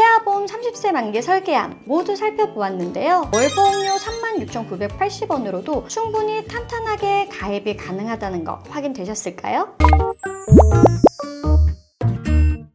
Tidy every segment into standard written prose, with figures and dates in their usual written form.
태아보험 30세 만기 설계안 모두 살펴보았는데요. 월보험료 36,980원으로도 충분히 탄탄하게 가입이 가능하다는 거 확인되셨을까요?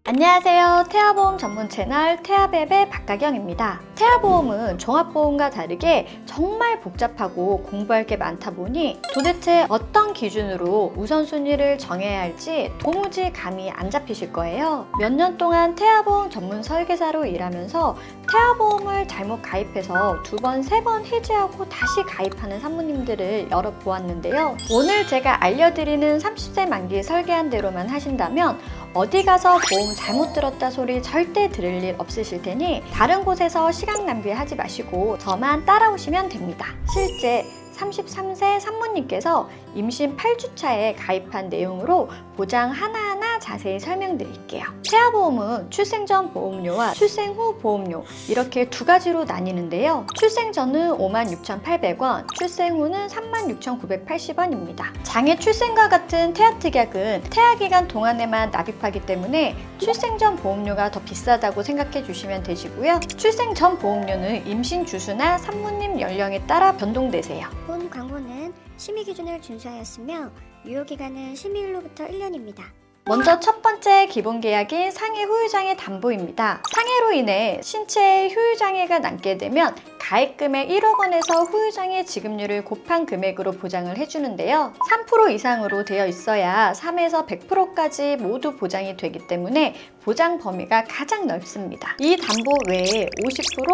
안녕하세요. 태아보험 전문 채널 태아베베 박가경입니다. 태아보험은 종합보험과 다르게 정말 복잡하고 공부할 게 많다 보니 도대체 어떤 기준으로 우선순위를 정해야 할지 도무지 감이 안 잡히실 거예요. 몇 년 동안 태아보험 전문 설계사로 일하면서 태아보험을 잘못 가입해서 2번, 3번 해지하고 다시 가입하는 산모님들을 열어보았는데요. 오늘 제가 알려드리는 30세 만기 설계안대로만 하신다면 어디 가서 보험 잘못 들었다 소리 절대 들을 일 없으실 테니 다른 곳에서 시간 낭비하지 마시고 저만 따라오시면 됩니다. 실제 33세 산모님께서 임신 8주차에 가입한 내용으로 보장 하나하나 자세히 설명드릴게요. 태아보험은 출생 전 보험료와 출생 후 보험료 이렇게 두 가지로 나뉘는데요. 출생 전은 56,800원, 출생 후는 36,980원입니다. 장애 출생과 같은 태아특약은 태아기간 동안에만 납입하기 때문에 출생 전 보험료가 더 비싸다고 생각해 주시면 되시고요. 출생 전 보험료는 임신 주수나 산모님 연령에 따라 변동되세요. 본 광고는 심의 기준을 준수하였으며 유효기간은 심의일로부터 1년입니다. 먼저 첫 번째 기본 계약인 상해 후유장애 담보입니다. 상해로 인해 신체에 후유장애가 남게 되면 가입금액 1억 원에서 후유장애 지급률을 곱한 금액으로 보장을 해주는데요. 3% 이상으로 되어 있어야 3에서 100%까지 모두 보장이 되기 때문에 보장 범위가 가장 넓습니다. 이 담보 외에 50%,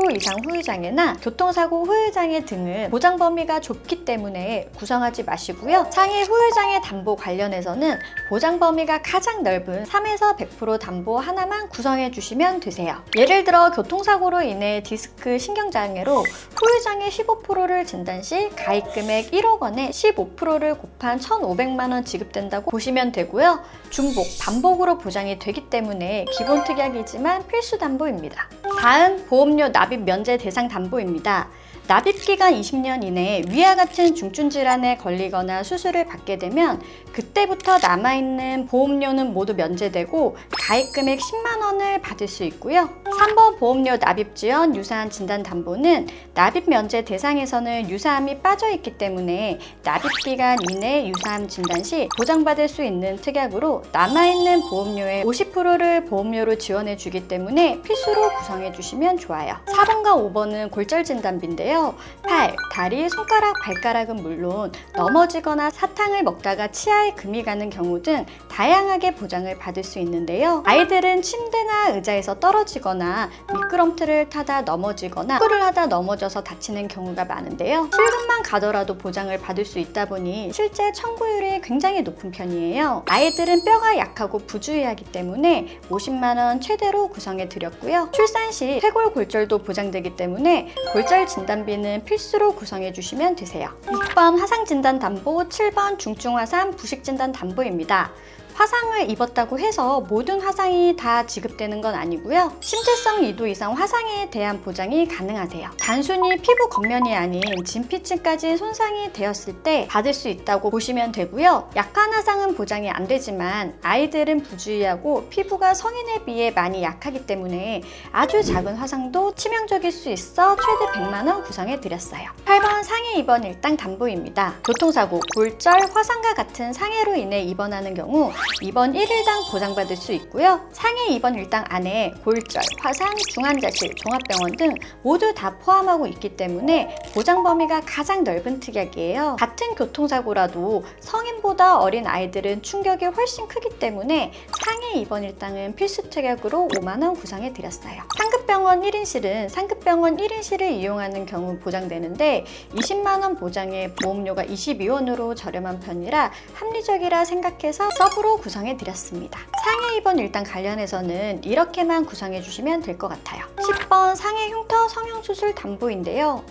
80% 이상 후유장애나 교통사고 후유장애 등은 보장 범위가 좁기 때문에 구성하지 마시고요. 상해 후유장애 담보 관련해서는 보장 범위가 가장 넓은 3에서 100% 담보 하나만 구성해 주시면 되세요. 예를 들어 교통사고로 인해 디스크 신경장애로 후유장애 15%를 진단 시 가입금액 1억 원에 15%를 곱한 1,500만 원 지급된다고 보시면 되고요. 중복, 반복으로 보장이 되기 때문에 기본 특약이지만 필수 담보입니다. 다음 보험료 납입 면제 대상 담보입니다. 납입기간 20년 이내 위와 같은 중증 질환에 걸리거나 수술을 받게 되면 그때부터 남아있는 보험료는 모두 면제되고 가입금액 10만 원을 받을 수 있고요. 3번 보험료 납입 지연 유사암 진단 담보는 납입 면제 대상에서는 유사암이 빠져있기 때문에 납입기간 이내 유사암 진단 시 보장받을 수 있는 특약으로 남아있는 보험료의 50%를 보험료로 지원해 주기 때문에 필수로 구성해 주시면 좋아요. 4번과 5번은 골절 진단비인데요. 팔, 다리, 손가락, 발가락은 물론 넘어지거나 사탕을 먹다가 치아에 금이 가는 경우 등 다양하게 보장을 받을 수 있는데요. 아이들은 침대나 의자에서 떨어지거나 미끄럼틀을 타다 넘어지거나 축구를 하다 넘어져서 다치는 경우가 많은데요. 실금만 가더라도 보장을 받을 수 있다 보니 실제 청구율이 굉장히 높은 편이에요. 아이들은 뼈가 약하고 부주의하기 때문에 50만 원 최대로 구성해 드렸고요. 출산 시 쇄골 골절도 보장되기 때문에 골절 진단비는 필수로 구성해 주시면 되세요. 6번 화상진단 담보, 7번 중증화상 부식진단 담보입니다. 화상을 입었다고 해서 모든 화상이 다 지급되는 건 아니고요. 심재성 2도 이상 화상에 대한 보장이 가능하세요. 단순히 피부 겉면이 아닌 진피층까지 손상이 되었을 때 받을 수 있다고 보시면 되고요. 약한 화상은 보장이 안 되지만 아이들은 부주의하고 피부가 성인에 비해 많이 약하기 때문에 아주 작은 화상도 치명적일 수 있어 최대 100만 원 구성해 드렸어요. 8번 상해 입원 일당 담보입니다. 교통사고, 골절, 화상과 같은 상해로 인해 입원하는 경우 입원 1일당 보장받을 수 있고요. 상해 입원 일당 안에 골절, 화상, 중환자실, 종합병원 등 모두 다 포함하고 있기 때문에 보장 범위가 가장 넓은 특약이에요. 같은 교통사고라도 성인보다 어린 아이들은 충격이 훨씬 크기 때문에 상해 입원 일당은 필수 특약으로 5만 원 구성해 드렸어요. 상급병원 1인실은 상급병원 1인실을 이용하는 경우 보장되는데 20만 원 보장에 보험료가 22원으로 저렴한 편이라 합리적이라 생각해서 서브로 구성해 드렸습니다. 상해 입원 일당 관련해서는 이렇게만 구성해 주시면 될 것 같아요. 10번 상해 흉터 성형수술 담보인데요.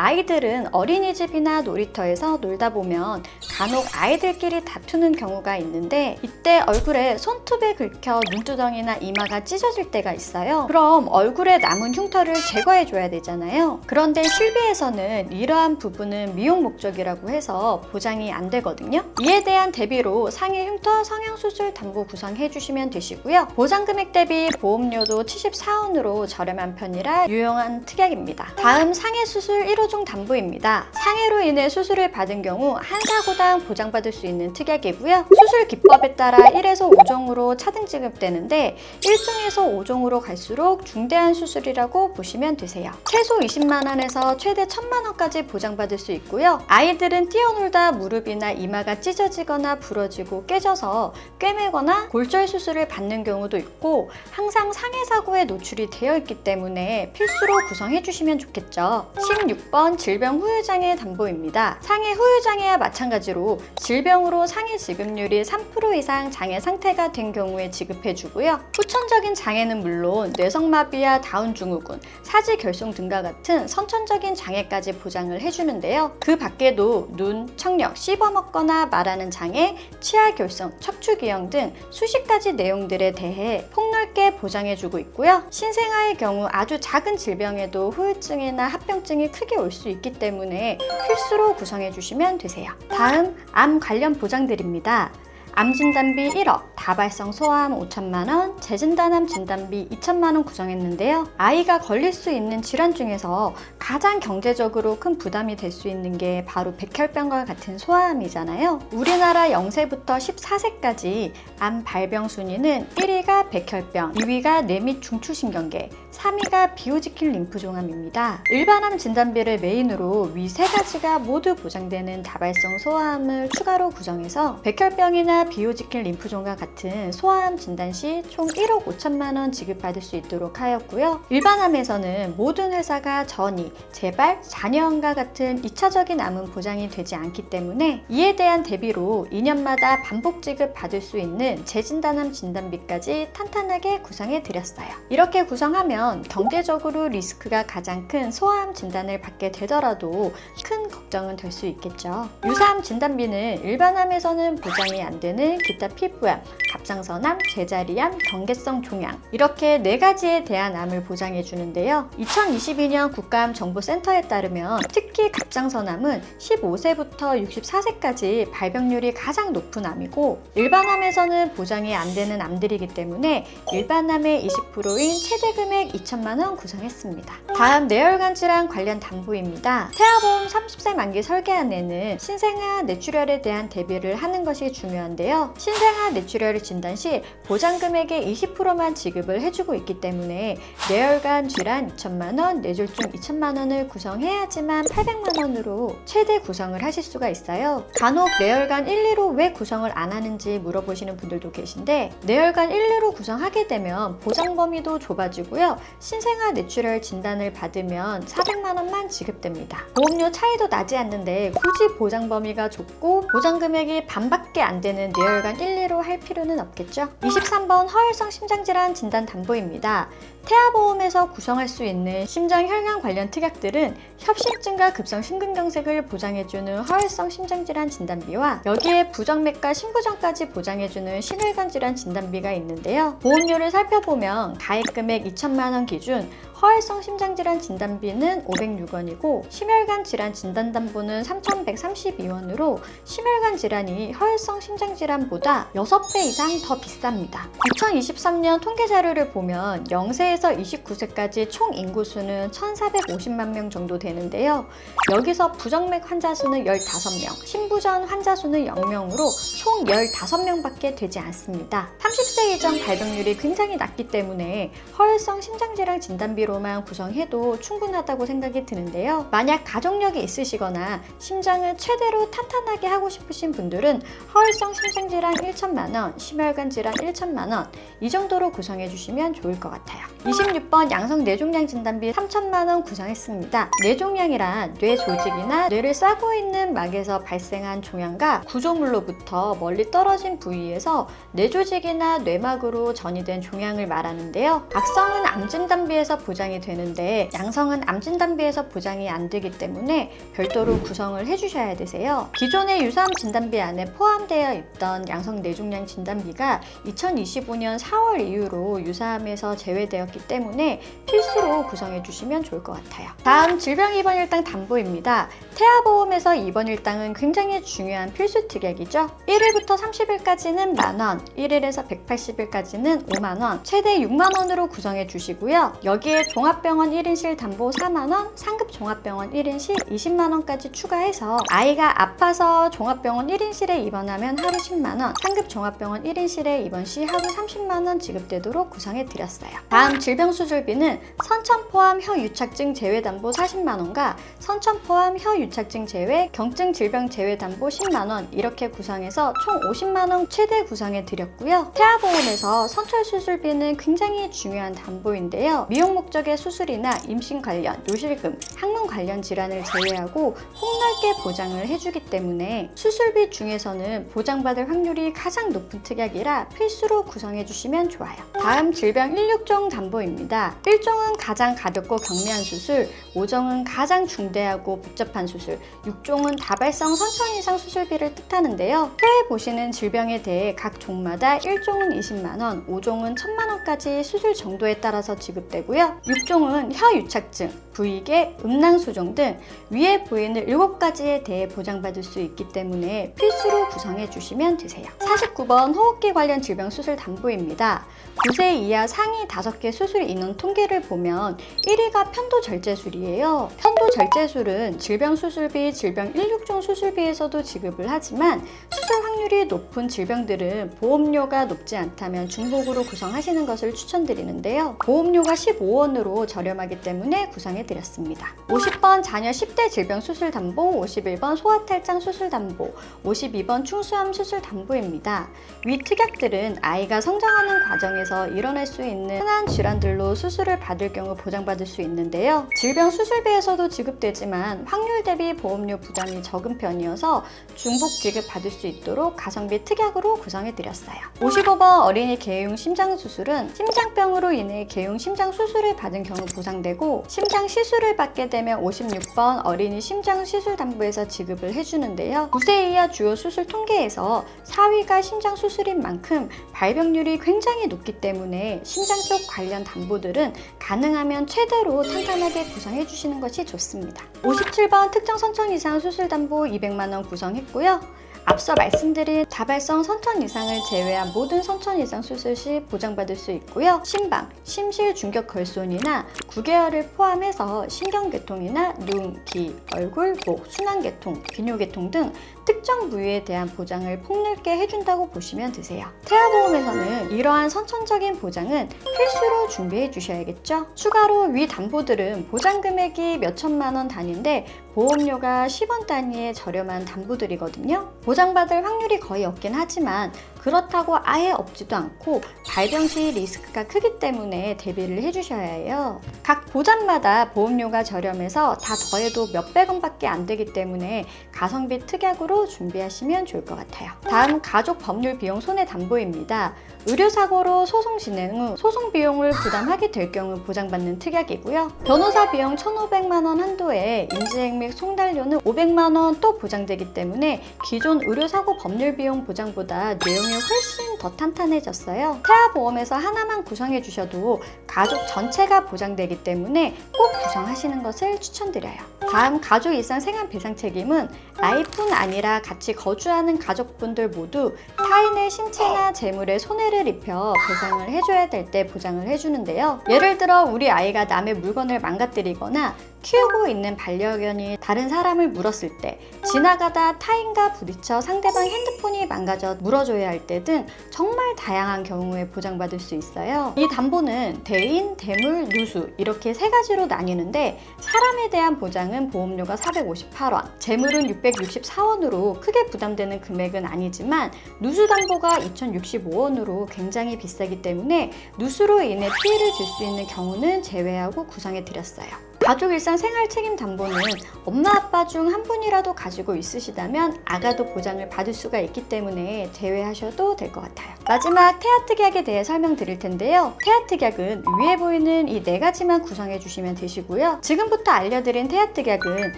아이들은 어린이집이나 놀이터에서 놀다 보면 간혹 아이들끼리 다투는 경우가 있는데 이때 얼굴에 손톱에 긁혀 눈두덩이나 이마가 찢어질 때가 있어요. 그럼 얼굴에 남은 흉터를 제거해줘야 되잖아요. 그런데 실비에서는 이러한 부분은 미용 목적이라고 해서 보장이 안 되거든요. 이에 대한 대비로 상해 흉터 성형수술 담보 구성해주시면 되시고요. 보장 금액 대비 보험료도 74원으로 저렴한 편이라 유용한 특약입니다. 다음 상해 수술 1호종 담보입니다. 상해로 인해 수술을 받은 경우 한 사고당 보장받을 수 있는 특약이고요. 수술 기법에 따라 1에서 5종으로 차등 지급되는데 1종에서 5종으로 갈수록 중대한 수술이라고 보시면 되세요. 최소 20만 원에서 최대 1000만 원까지 보장받을 수 있고요. 아이들은 뛰어놀다 무릎이나 이마가 찢어지거나 부러지고 깨져서 꿰매거나 골절 수술을 받는 경우도 있고 항상 상해 사고에 노출이 되어 있기 때문에 필수로 구성해 주시면 좋겠죠. 16번 질병 후유장애 담보입니다. 상해 후유장애와 마찬가지로 질병으로 상해 지급률이 3% 이상 장애 상태가 된 경우에 지급해 주고요. 후천적인 장애는 물론 뇌성마비와 다운증후군, 사지결손 등과 같은 선천적인 장애까지 보장을 해주는데요. 그 밖에도 눈, 청력, 씹어먹거나 말하는 장애, 치아결손, 척추기형 등 수십 가지 내용들에 대해 폭넓게 보장해주고 있고요. 신생아의 경우 아주 작은 질병에도 후유증이나 합병증이 크게 올 수 있기 때문에 필수로 구성해주시면 되세요. 다음 암 관련 보장드립니다. 암 진단비 1억, 다발성 소아암 5천만 원, 재진단암 진단비 2천만 원 구성했는데요. 아이가 걸릴 수 있는 질환 중에서 가장 경제적으로 큰 부담이 될 수 있는 게 바로 백혈병과 같은 소아암이잖아요. 우리나라 0세부터 14세까지 암 발병 순위는 1위가 백혈병, 2위가 뇌 및 중추신경계, 3위가 비호지킨 림프종암입니다. 일반암 진단비를 메인으로 위 세 가지가 모두 보장되는 다발성 소아암을 추가로 구성해서 백혈병이나 비호지킨 림프종과 같은 소아암 진단 시 총 1억 5천만 원 지급받을 수 있도록 하였고요. 일반암에서는 모든 회사가 전이, 재발, 잔여암과 같은 2차적인 암은 보장이 되지 않기 때문에 이에 대한 대비로 2년마다 반복 지급받을 수 있는 재진단암 진단비까지 탄탄하게 구성해 드렸어요. 이렇게 구성하면 경제적으로 리스크가 가장 큰 소아암 진단을 받게 되더라도 큰 걱정은 될 수 있겠죠. 유사암 진단비는 일반암에서는 보장이 안 되는 기타 피부암, 갑상선암, 제자리암, 경계성 종양 이렇게 4가지에 대한 암을 보장해 주는데요. 2022년 국가암정보센터에 따르면 특히 갑상선암은 15세부터 64세까지 발병률이 가장 높은 암이고 일반암에서는 보장이 안 되는 암들이기 때문에 일반암의 20%인 최대 금액 2천만 원 구성했습니다. 다음 뇌혈관 질환 관련 담보입니다. 태아보험 30세 만기 설계안에는 신생아 뇌출혈에 대한 대비를 하는 것이 중요한데요. 신생아 뇌출혈을 진단 시 보장 금액의 20%만 지급을 해주고 있기 때문에 뇌혈관 질환 2천만 원, 뇌졸중 2천만 원을 구성해야지만 800만 원으로 최대 구성을 하실 수가 있어요. 간혹 뇌혈관 1, 2로 왜 구성을 안 하는지 물어보시는 분들도 계신데 뇌혈관 1, 2로 구성하게 되면 보장 범위도 좁아지고요. 신생아 뇌출혈 진단을 받으면 400만 원만 지급됩니다. 보험료 차이도 나지 않는데 굳이 보장 범위가 좁고 보장 금액이 반밖에 안 되는 뇌혈관 1, 2로 할 필요는 없겠죠? 23번 허혈성 심장질환 진단 담보입니다. 태아보험에서 구성할 수 있는 심장혈관 관련 특약들은 협심증과 급성 심근경색을 보장해주는 허혈성 심장질환 진단비와 여기에 부정맥과 심부전까지 보장해주는 심혈관 질환 진단비가 있는데요. 보험료를 살펴보면 가입 금액 2천만 원 기준 허혈성 심장질환 진단비는 506원이고 심혈관 질환 진단담보는 3,132원으로 심혈관 질환이 허혈성 심장질환보다 6배 이상 더 비쌉니다. 2023년 통계 자료를 보면 0세에서 29세까지 총 인구수는 1,450만 명 정도 되는데요. 여기서 부정맥 환자 수는 15명, 심부전 환자 수는 0명으로 총 15명밖에 되지 않습니다. 30세 이전 발병률이 굉장히 낮기 때문에 허혈성 심장질환 진단비로 만 구성해도 충분하다고 생각이 드는데요. 만약 가족력이 있으시거나 심장을 최대로 탄탄하게 하고 싶으신 분들은 허혈성 심장질환 1천만 원, 심혈관 질환 1천만 원 이 정도로 구성해 주시면 좋을 것 같아요. 26번 양성 뇌종양 진단비 3천만 원 구성했습니다. 뇌종양이란 뇌 조직이나 뇌를 싸고 있는 막에서 발생한 종양과 구조물로부터 멀리 떨어진 부위에서 뇌 조직이나 뇌막으로 전이된 종양을 말하는데요. 악성은 암 진단비에서 보장이 되는데 양성은 암 진단비에서 보장이 안 되기 때문에 별도로 구성을 해주셔야 되세요. 기존의 유사암 진단비 안에 포함되어 있던 양성 뇌종양 진단비가 2025년 4월 이후로 유사암에서 제외되었기 때문에 필수로 구성해 주시면 좋을 것 같아요. 다음 질병 입원 일당 담보입니다. 태아보험에서 입원 일당은 굉장히 중요한 필수 특약이죠. 1일부터 30일까지는 만원, 1일에서 180일까지는 5만원, 최대 6만원으로 구성해 주시고요. 여기에 종합병원 1인실 담보 4만원, 상급 종합병원 1인실 20만원까지 추가해서 아이가 아파서 종합병원 1인실에 입원하면 하루 10만원, 상급 종합병원 1인실에 입원 시 하루 30만원 지급되도록 구성해 드렸어요. 다음 질병수술비는 선천 포함 혀유착증 제외담보 40만원과 선천 포함 혀유착증 제외, 경증 질병 제외담보 10만원 이렇게 구성해서 총 50만원 최대 구성해 드렸고요. 태아보험에서 선철수술비는 굉장히 중요한 담보인데요. 미용 목적의 수술이나 임신 관련, 요실금, 항문 관련 질환을 제외하고 폭넓게 보장을 해주기 때문에 수술비 중에서는 보장받을 확률이 가장 높은 특약이라 필수로 구성해 주시면 좋아요. 다음 질병 16종 담보입니다. 1종은 가장 가볍고 경미한 수술, 5종은 가장 중대하고 복잡한 수술, 6종은 다발성 선천 이상 수술비를 뜻하는데요. 혀에 보시는 질병에 대해 각 종마다 1종은 20만원, 5종은 1000만원까지 수술 정도에 따라서 지급되고요. 6종은 혀유착증, 부위계, 음낭수종 등 위에 보이는 7가지에 대해 보장받을 수 있기 때문에 필수로 구성해 주시면 되세요. 49번 호흡기 관련 질병 수술 담보입니다. 9세 이하 상위 5개 수술 인원 통계를 보면 1위가 편도절제술이에요. 편도절제술은 질병수술비, 질병 16종 수술비에서도 지급을 하지만 수술 확률이 높은 질병들은 보험료가 높지 않다면 중복으로 구성하시는 것을 추천드리는데요. 보험료가 15원으로 저렴하기 때문에 구성해 드렸습니다. 50번 자녀 10대 질병 수술 담보, 51번 소아탈장 수술 담보, 52번 충수암 수술 담보입니다. 위 특약들은 아이가 성장하는 과정에서 일어날 수 있는 흔한 질환들로 수술을 받을 경우 보장받을 수 있는데요. 질병 수술비에서도 지급되지만 확률 대비 보험료 부담이 적은 편이어서 중복 지급 받을 수 있도록 가성비 특약으로 구성해 드렸어요. 55번 어린이 개용 심장 수술은 심장병으로 인해 개용 심장 수술을 받은 경우 보상되고 심장 시술을 받게 되면 56번 어린이 심장 시술 담보에서 지급을 해주는데요. 9세 이하 주요 수술 통계에서 4위가 심장 수술인 만큼 발병률이 굉장히 높기 때문에 심장 쪽 관련 담보들은 가능하면 최대로 탄탄하게 구성해 주시는 것이 좋습니다. 57번 특정 선천 이상 수술 담보 200만원 구성했고요. 앞서 말씀드린 다발성 선천 이상을 제외한 모든 선천 이상 수술 시 보장받을 수 있고요. 심방, 심실 중격 결손이나 구개혈을 포함해서 신경계통이나 눈, 귀, 얼굴, 목, 순환계통, 비뇨계통 등 특정 부위에 대한 보장을 폭넓게 해준다고 보시면 되세요. 태아보험에서는 이러한 선천적인 보장은 필수로 준비해 주셔야겠죠. 추가로 위 담보들은 보장 금액이 몇천만 원 단위인데 보험료가 10원 단위의 저렴한 담보들이거든요. 보장받을 확률이 거의 없긴 하지만 그렇다고 아예 없지도 않고 발병 시 리스크가 크기 때문에 대비를 해주셔야 해요. 각 보장마다 보험료가 저렴해서 다 더해도 몇백 원밖에 안 되기 때문에 가성비 특약으로 준비하시면 좋을 것 같아요. 다음 가족 법률 비용 손해 담보입니다. 의료사고로 소송 진행 후 소송 비용을 부담하게 될 경우 보장받는 특약이고요. 변호사 비용 1,500만 원 한도에 인지행 및 송달료는 500만 원 또 보장되기 때문에 기존 의료사고 법률 비용 보장보다 내용이 훨씬 더 탄탄해졌어요. 태아보험에서 하나만 구성해 주셔도 가족 전체가 보장되기 때문에 꼭 구성하시는 것을 추천드려요. 다음 가족 이상 생활 배상 책임은 아이뿐 아니라 같이 거주하는 가족분들 모두 타인의 신체나 재물에 손해를 입혀 배상을 해줘야 될 때 보장을 해주는데요. 예를 들어 우리 아이가 남의 물건을 망가뜨리거나 키우고 있는 반려견이 다른 사람을 물었을 때, 지나가다 타인과 부딪혀 상대방 핸드폰이 망가져 물어줘야 할 때 등 정말 다양한 경우에 보장받을 수 있어요. 이 담보는 대인, 대물, 누수 이렇게 세 가지로 나뉘는데 사람에 대한 보장은 보험료가 458원, 재물은 664원으로 크게 부담되는 금액은 아니지만 누수 담보가 2065원으로 굉장히 비싸기 때문에 누수로 인해 피해를 줄 수 있는 경우는 제외하고 구성해 드렸어요. 가족 일상 생활 책임 담보는 엄마 아빠 중 한 분이라도 가지고 있으시다면 아가도 보장을 받을 수가 있기 때문에 제외하셔도 될 것 같아요. 마지막 태아 특약에 대해 설명드릴 텐데요. 태아 특약은 위에 보이는 이 네 가지만 구성해 주시면 되시고요. 지금부터 알려드린 태아 특약은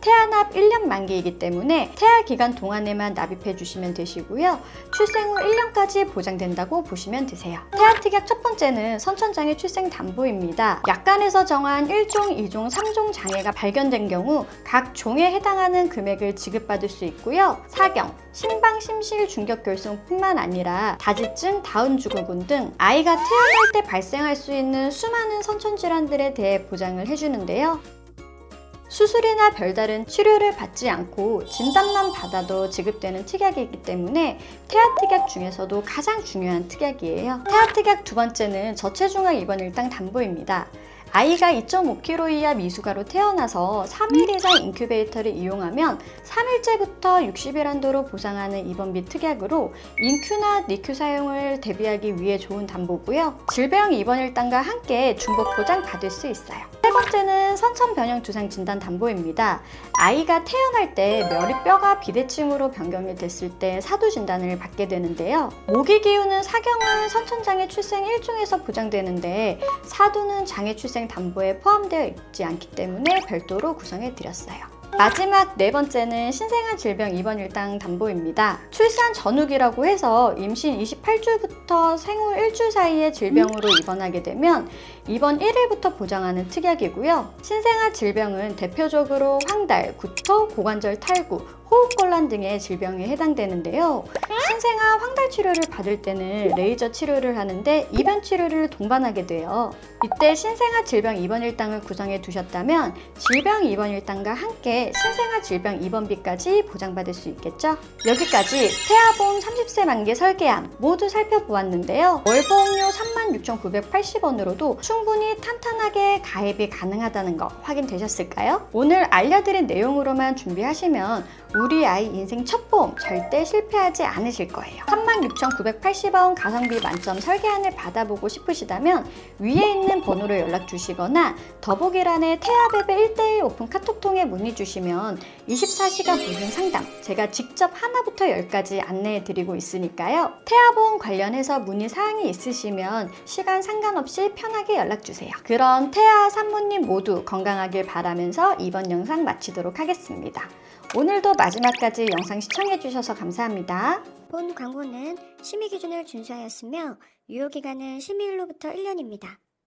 태아납 1년 만기이기 때문에 태아 기간 동안에만 납입해 주시면 되시고요. 출생 후 1년까지 보장된다고 보시면 되세요. 태아 특약 첫 번째는 선천장애 출생 담보입니다. 약관에서 정한 1종, 2종, 3종 장애가 발견된 경우 각 종에 해당하는 금액을 지급받을 수 있고요. 사경, 심방, 심실, 중격결손뿐만 아니라 다지증, 다운증후군 등 아이가 태어날 때 발생할 수 있는 수많은 선천질환들에 대해 보장을 해주는데요. 수술이나 별다른 치료를 받지 않고 진단만 받아도 지급되는 특약이기 때문에 태아 특약 중에서도 가장 중요한 특약이에요. 태아 특약 두 번째는 저체중아 입원 일당 담보입니다. 아이가 2.5kg 이하 미숙아로 태어나서 3일 이상 인큐베이터를 이용하면 3일째부터 60일 한도로 보상하는 입원비 특약으로 인큐나 니큐 사용을 대비하기 위해 좋은 담보고요. 질병 입원 일당과 함께 중복 보장 받을 수 있어요. 세 번째는 선천 변형 두상 진단 담보입니다. 아이가 태어날 때 머리뼈가 비대칭으로 변경이 됐을 때 사두 진단을 받게 되는데요. 모기 기운은 사경은 선천장애 출생 1종에서 보장되는데 사두는 장애 출생 담보에 포함되어 있지 않기 때문에 별도로 구성해 드렸어요. 마지막 네 번째는 신생아 질병 입원 일당 담보입니다. 출산 전후기라고 해서 임신 28주부터 생후 1주 사이에 질병으로 입원하게 되면 입원 1일부터 보장하는 특약이고요. 신생아 질병은 대표적으로 황달, 구토, 고관절 탈구, 호흡곤란 등의 질병에 해당되는데요. 신생아 황달 치료를 받을 때는 레이저 치료를 하는데 입원 치료를 동반하게 돼요. 이때 신생아 질병 입원 일당을 구성해 두셨다면 질병 입원 일당과 함께 신생아 질병 입원비까지 보장받을 수 있겠죠? 여기까지 태아보험 30세 만기 설계안 모두 살펴보았는데요. 월 보험료 36,980원으로도 충분히 탄탄하게 가입이 가능하다는 거 확인되셨을까요? 오늘 알려드린 내용으로만 준비하시면 우리 아이 인생 첫 보험 절대 실패하지 않으실 거예요. 36,980원 가성비 만점 설계안을 받아보고 싶으시다면 위에 있는 번호로 연락 주시거나 더보기란에 태아베베 1:1 오픈 카톡통에 문의 주시면 24시간 무료 상담 제가 직접 하나부터 10까지 안내해 드리고 있으니까요. 태아보험 관련해서 문의 사항이 있으시면 시간 상관없이 편하게 연락 주세요. 그럼 태아 산모님 모두 건강하길 바라면서 이번 영상 마치도록 하겠습니다. 오늘도 마지막까지 영상 시청해주셔서 감사합니다. 본 광고는 심의 기준을 준수하였으며 유효기간은 심의일로부터 1년입니다.